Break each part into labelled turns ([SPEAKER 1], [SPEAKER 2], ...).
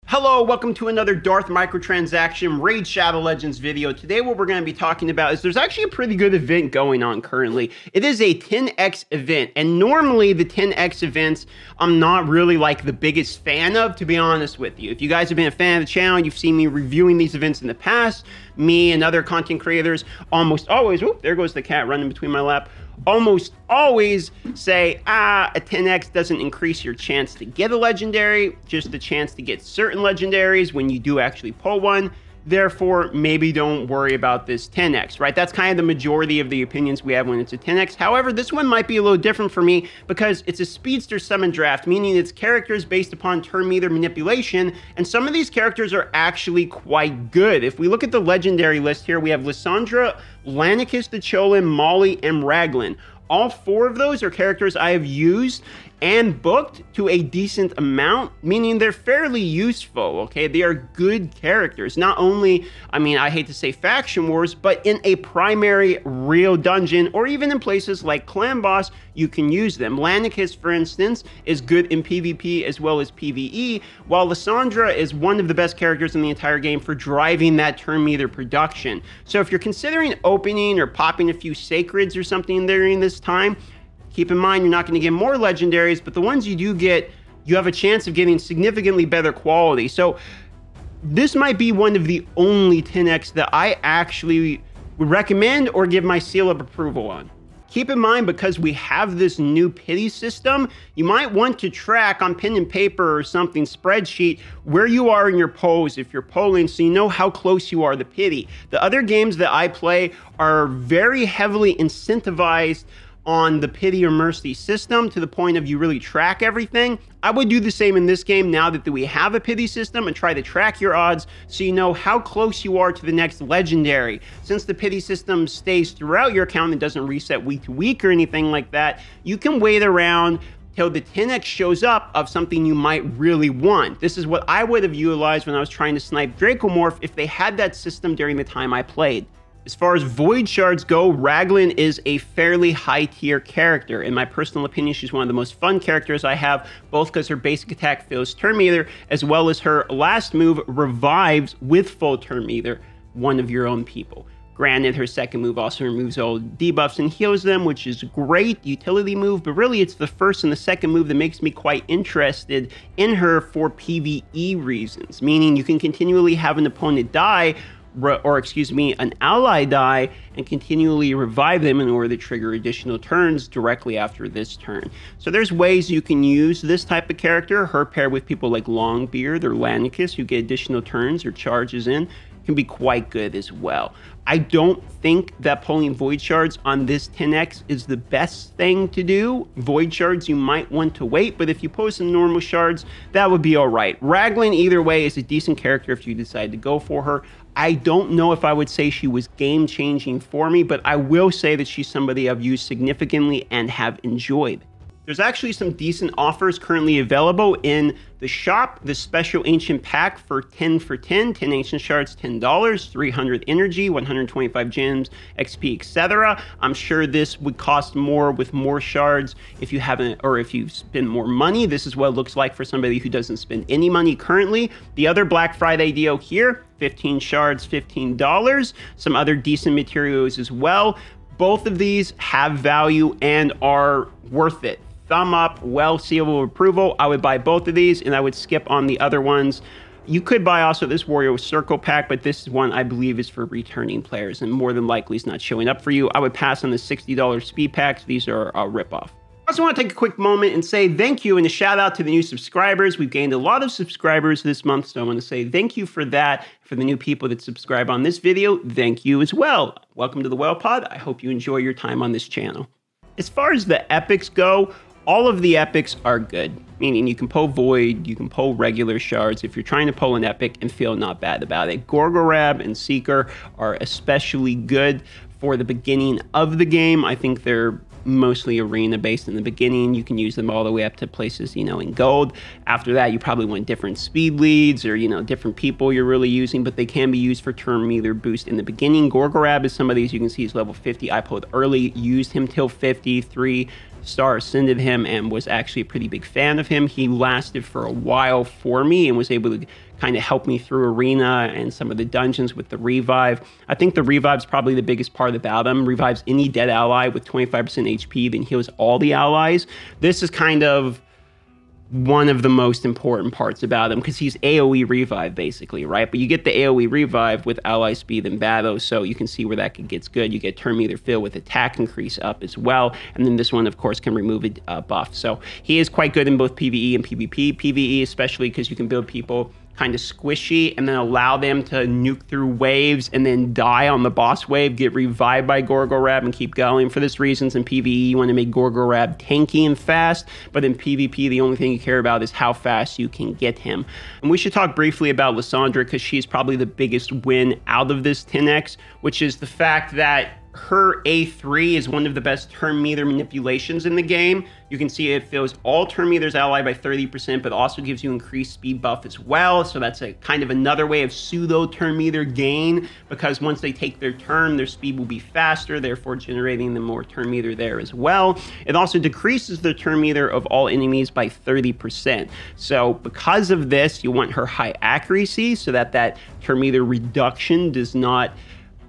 [SPEAKER 1] Hello, welcome to another Darth Microtransaction Raid Shadow Legends video. Today what we're going to be talking about is there's actually a pretty good event going on currently. It is a 10x event, and normally the 10x events I'm not really like the biggest fan of, to be honest with you. If you guys have been a fan of the channel, you've seen me reviewing these events in the past. Me and other content creators almost always, whoop, there goes the cat running between my lap. Almost always say, a 10x doesn't increase your chance to get a legendary, just the chance to get certain legendaries when you do actually pull one. Therefore, maybe don't worry about this 10x, right? That's kind of the majority of the opinions we have when it's a 10x. However, this one might be a little different for me because it's a speedster summon draft, meaning it's characters based upon turn meter manipulation, and some of these characters are actually quite good. If we look at the legendary list here, we have Lissandra, Lanikus the Cholin, Molly, and Raglan. All four of those are characters I have used and booked to a decent amount, meaning they're fairly useful, okay? They are good characters. Not only, I mean, I hate to say faction wars, but in a primary real dungeon, or even in places like Clan Boss, you can use them. Lanikus, for instance, is good in PvP as well as PvE, while Lissandra is one of the best characters in the entire game for driving that turn meter production. So if you're considering opening or popping a few sacreds or something during this time, keep in mind, you're not going to get more legendaries, but the ones you do get, you have a chance of getting significantly better quality. So this might be one of the only 10x that I actually would recommend or give my seal of approval on. Keep in mind, because we have this new pity system, you might want to track on pen and paper or something, spreadsheet, where you are in your polls if you're polling, so you know how close you are to pity. The other games that I play are very heavily incentivized on the pity or mercy system to the point of you really track everything. I would do the same in this game now that we have a pity system and try to track your odds so you know how close you are to the next legendary. Since the pity system stays throughout your account and doesn't reset week to week or anything like that, you can wait around till the 10x shows up of something you might really want. This is what I would have utilized when I was trying to snipe Dracomorph if they had that system during the time I played. As far as Void Shards go, Raglan is a fairly high tier character. In my personal opinion, she's one of the most fun characters I have, both because her basic attack fills turn meter, as well as her last move revives with full turn meter one of your own people. Granted, her second move also removes all debuffs and heals them, which is great utility move, but really it's the first and the second move that makes me quite interested in her for PvE reasons, meaning you can continually have an opponent die, or excuse me, an ally die, and continually revive them in order to trigger additional turns directly after this turn. So there's ways you can use this type of character. Her paired with people like Longbeard or Lanikus, who get additional turns or charges in, can be quite good as well. I don't think that pulling Void Shards on this 10x is the best thing to do. Void Shards, you might want to wait, but if you pull some normal shards, that would be all right. Raglan, either way, is a decent character if you decide to go for her. I don't know if I would say she was game-changing for me, but I will say that she's somebody I've used significantly and have enjoyed. There's actually some decent offers currently available in the shop. The special ancient pack for 10 for 10, 10 ancient shards, $10, 300 energy, 125 gems, XP, etc. I'm sure this would cost more with more shards if you haven't, or if you spend more money. This is what it looks like for somebody who doesn't spend any money currently. The other Black Friday deal here, 15 shards, $15. Some other decent materials as well. Both of these have value and are worth it. Thumb up, well, seal of approval. I would buy both of these and I would skip on the other ones. You could buy also this Warrior Circle pack, but this one I believe is for returning players and more than likely is not showing up for you. I would pass on the $60 speed packs. These are a ripoff. I also want to take a quick moment and say thank you and a shout out to the new subscribers. We've gained a lot of subscribers this month, so I want to say thank you for that. For the new people that subscribe on this video, thank you as well. Welcome to the Whale Pod. I hope you enjoy your time on this channel. As far as the epics go, all of the epics are good, meaning you can pull Void, you can pull regular shards if you're trying to pull an epic and feel not bad about it. Gorgorab and Seeker are especially good for the beginning of the game. I think they're mostly arena based in the beginning. You can use them all the way up to places, you know, in gold. After that, you probably want different speed leads or, you know, different people you're really using, but they can be used for turn meter boost in the beginning. Gorgorab is some of these you can see is level 50. I pulled early, used him till 53. star ascended him and was actually a pretty big fan of him. He lasted for a while for me and was able to kind of help me through arena and some of the dungeons with the revive. I think the revive's probably the biggest part about him. Revives any dead ally with 25% HP, then heals all the allies. This is kind of one of the most important parts about him because he's AoE revive basically, right? But you get the AoE revive with ally speed and battle, so you can see where that gets good. You get turn meter fill with attack increase up as well, and then this one of course can remove a buff. So he is quite good in both PvE and PvP. PvE especially because you can build people kind of squishy and then allow them to nuke through waves and then die on the boss wave, get revived by Gorgorab and keep going. For this reasons, in PvE, you want to make Gorgorab tanky and fast, but in PvP, the only thing you care about is how fast you can get him. And we should talk briefly about Lissandra because she's probably the biggest win out of this 10x, which is the fact that her A3 is one of the best turn meter manipulations in the game. You can see it fills all turn meters ally by 30%, but also gives you increased speed buff as well. So that's a kind of another way of pseudo turn meter gain, because once they take their turn, their speed will be faster, therefore generating the more turn meter there as well. It also decreases the turn meter of all enemies by 30%. So because of this, you want her high accuracy so that that turn meter reduction does not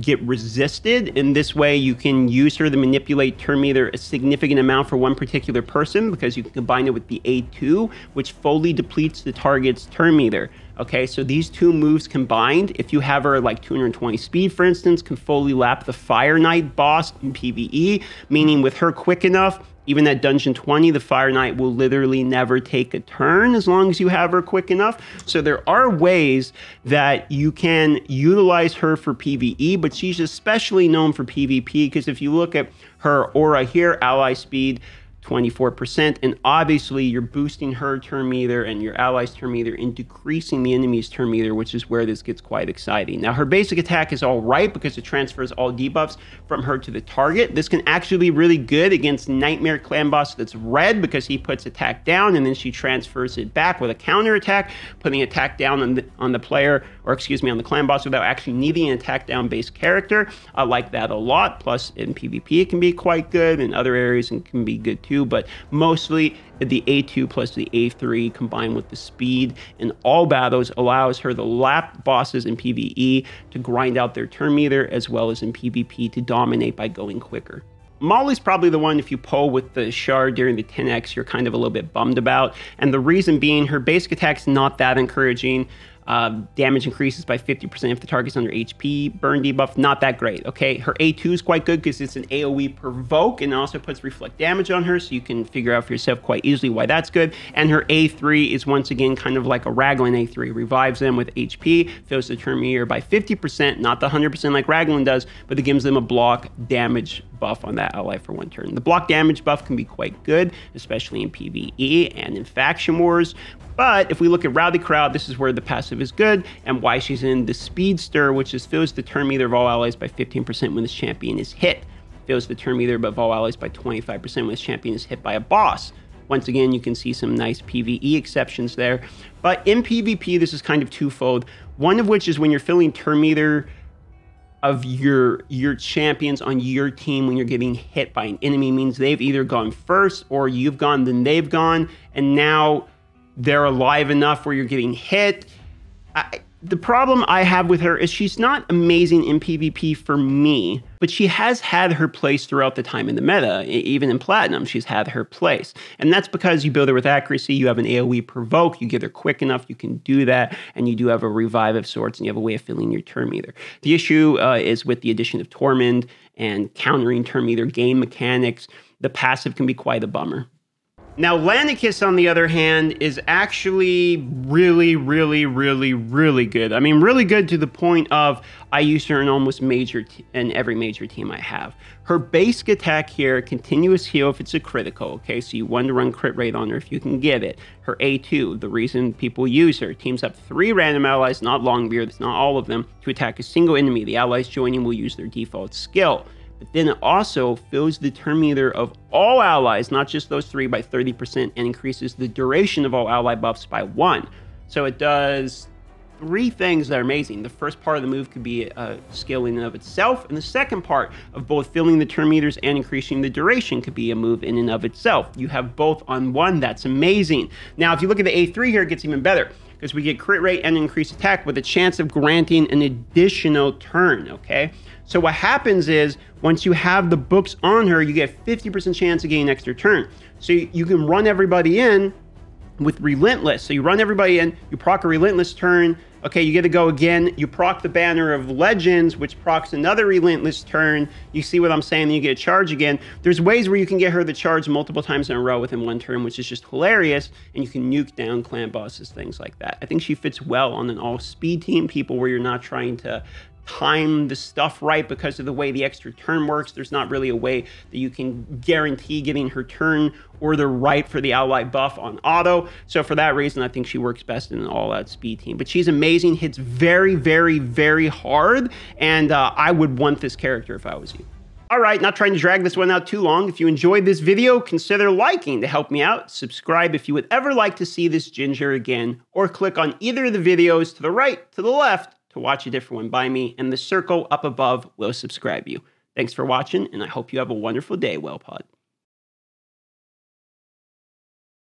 [SPEAKER 1] get resisted. In this way, you can use her to manipulate turn meter a significant amount for one particular person because you can combine it with the A2, which fully depletes the target's turn meter. Okay, so these two moves combined, if you have her like 220 speed, for instance, can fully lap the Fire Knight boss in PvE, meaning with her quick enough, even at Dungeon 20, the Fire Knight will literally never take a turn as long as you have her quick enough. So there are ways that you can utilize her for PvE, but she's especially known for PvP because if you look at her aura here, ally speed, 24%, and obviously you're boosting her turn meter and your allies turn meter and decreasing the enemy's turn meter, which is where this gets quite exciting. Now her basic attack is all right because it transfers all debuffs from her to the target. This can actually be really good against Nightmare Clan boss that's red because he puts attack down and then she transfers it back with a counter attack, putting attack down on the player, or excuse me, on the clan boss without actually needing an attack down based character. I like that a lot. Plus in PvP it can be quite good, in other areas it can be good too. But mostly the A2 plus the A3 combined with the speed in all battles allows her to lap bosses in PvE, to grind out their turn meter, as well as in PvP to dominate by going quicker. Molly's probably the one, if you pull with the shard during the 10x, you're kind of a little bit bummed about. And the reason being, her basic attack's not that encouraging. Damage increases by 50% if the target's under HP. Burn debuff, not that great. Okay, her A2 is quite good because it's an AoE provoke and also puts reflect damage on her, so you can figure out for yourself quite easily why that's good. And her A3 is once again kind of like a Raglan A3, revives them with HP, fills the turn meter by 50%, not the 100% like Raglan does, but it gives them a block damage buff on that ally for one turn. The block damage buff can be quite good, especially in PvE and in Faction Wars. But if we look at Rowdy Crowd, this is where the passive is good and why she's in the Speedster, which is fills the turn meter of all allies by 15% when this champion is hit. Fills the turn meter of all allies by 25% when this champion is hit by a boss. Once again, you can see some nice PvE exceptions there. But in PvP, this is kind of twofold. One of which is when you're filling turn meter of your champions on your team when you're getting hit by an enemy, means they've either gone first or you've gone, then they've gone, and now they're alive enough where you're getting hit. The problem I have with her is she's not amazing in PvP for me, but she has had her place throughout the time in the meta. Even in Platinum, she's had her place. And that's because you build her with accuracy, you have an AoE provoke, you get her quick enough, you can do that, and you do have a revive of sorts, and you have a way of filling your turn meter. The issue is with the addition of Tormund and countering turn meter game mechanics, the passive can be quite a bummer. Now, Lanikus, on the other hand, is actually really, really, really, really good. I mean, really good to the point of I use her in almost every major team I have. Her basic attack here, continuous heal if it's a critical, okay? So you want to run crit rate on her if you can get it. Her A2, the reason people use her, teams up 3 random allies, not Longbeard, it's not all of them, to attack a single enemy. The allies joining will use their default skill. But then it also fills the turn meter of all allies, not just those 3, by 30%, and increases the duration of all ally buffs by 1. So it does three things that are amazing. The first part of the move could be a skill in and of itself, and the second part of both filling the turn meters and increasing the duration could be a move in and of itself. You have both on one. That's amazing. Now, if you look at the A3 here, it gets even better, because we get crit rate and increased attack with a chance of granting an additional turn, okay? So what happens is, once you have the books on her, you get 50% chance of getting an extra turn. So you can run everybody in with Relentless. So you run everybody in, you proc a Relentless turn, okay, you get to go again, you proc the Banner of Legends, which procs another Relentless turn. You see what I'm saying? You get a charge again. There's ways where you can get her to charge multiple times in a row within one turn, which is just hilarious, and you can nuke down clan bosses, things like that. I think she fits well on an all-speed team, people where you're not trying to time the stuff right because of the way the extra turn works. There's not really a way that you can guarantee getting her turn order right for the ally buff on auto. So for that reason, I think she works best in an all-out speed team. But she's amazing, hits very, very, very hard, and I would want this character if I was you. All right, not trying to drag this one out too long. If you enjoyed this video, consider liking to help me out. Subscribe if you would ever like to see this Ginger again, or click on either of the videos to the right, to the left, to watch a different one by me, and the circle up above will subscribe you. Thanks for watching, and I hope you have a wonderful day, WellPod.